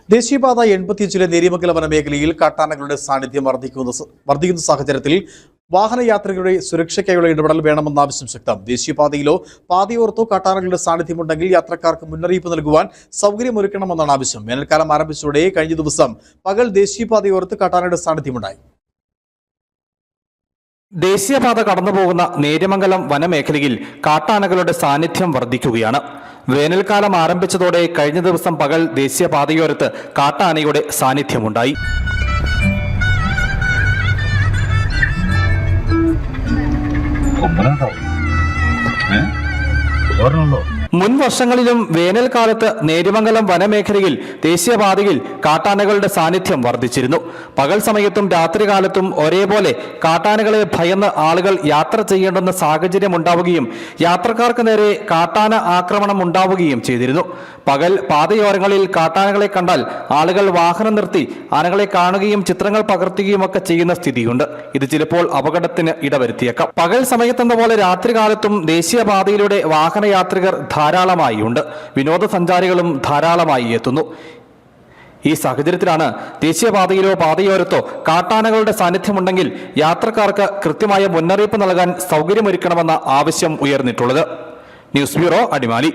ദേശീയപാത 85 നേര്യമംഗലം വനമേഖലയിൽ കാട്ടാനകളുടെ സാന്നിധ്യം വർദ്ധിക്കുന്ന സാഹചര്യത്തിൽ വാഹനയാത്രികരുടെ സുരക്ഷയ്ക്കായുള്ള ഇടപെടൽ വേണമെന്ന ആവശ്യം ശക്തം. ദേശീയപാതയിലോ പാതയോർത്തോ കാട്ടാനകളുടെ സാന്നിധ്യമുണ്ടെങ്കിൽ യാത്രക്കാർക്ക് മുന്നറിയിപ്പ് നൽകുവാൻ സൗകര്യമൊരുക്കണമെന്നാണ് ആവശ്യം. വേനൽക്കാലം ആരംഭിച്ചതോടെ കഴിഞ്ഞ ദിവസം പകൽ ദേശീയപാതയോർത്ത് കാട്ടാനയുടെ സാന്നിധ്യമുണ്ടായി. ദേശീയപാത കടന്നുപോകുന്ന നേര്യമംഗലം വനമേഖലയിൽ കാട്ടാനകളുടെ സാന്നിധ്യം വർദ്ധിക്കുകയാണ്. വേനൽക്കാലം ആരംഭിച്ചതോടെ കഴിഞ്ഞ ദിവസം പകൽ ദേശീയപാതയോരത്ത് കാട്ടാനയുടെ സാന്നിധ്യമുണ്ടായി. മുൻ വർഷങ്ങളിലും വേനൽക്കാലത്ത് നേര്യമംഗലം വനമേഖലയിൽ ദേശീയപാതയിൽ കാട്ടാനകളുടെ സാന്നിധ്യം വർദ്ധിച്ചിരുന്നു. പകൽ സമയത്തും രാത്രികാലത്തും ഒരേപോലെ കാട്ടാനകളെ ഭയന്ന് ആളുകൾ യാത്ര ചെയ്യേണ്ടുന്ന സാഹചര്യം ഉണ്ടാവുകയും യാത്രക്കാർക്ക് നേരെ കാട്ടാന ആക്രമണം ഉണ്ടാവുകയും ചെയ്തിരുന്നു. പകൽ പാതയോരങ്ങളിൽ കാട്ടാനകളെ കണ്ടാൽ ആളുകൾ വാഹനം നിർത്തി ആനകളെ കാണുകയും ചിത്രങ്ങൾ പകർത്തുകയും ഒക്കെ ചെയ്യുന്ന സ്ഥിതിയുണ്ട്. ഇത് ചിലപ്പോൾ അപകടത്തിന് ഇടവരുത്തിയേക്കാം. പകൽ സമയത്തെന്ന പോലെ രാത്രികാലത്തും ദേശീയപാതയിലൂടെ വാഹനയാത്രികർ ധാരാളമായി ഉണ്ട്. വിനോദസഞ്ചാരികളും ധാരാളമായി എത്തുന്നു. ഈ സാഹചര്യത്തിലാണ് ദേശീയപാതയിലോ പാതയോരത്തോ കാട്ടാനകളുടെ സാന്നിധ്യമുണ്ടെങ്കിൽ യാത്രക്കാർക്ക് കൃത്യമായ മുന്നറിയിപ്പ് നൽകാൻ സൗകര്യമൊരുക്കണമെന്ന ആവശ്യം ഉയർന്നിട്ടുള്ളത്. News bureau, Adimali.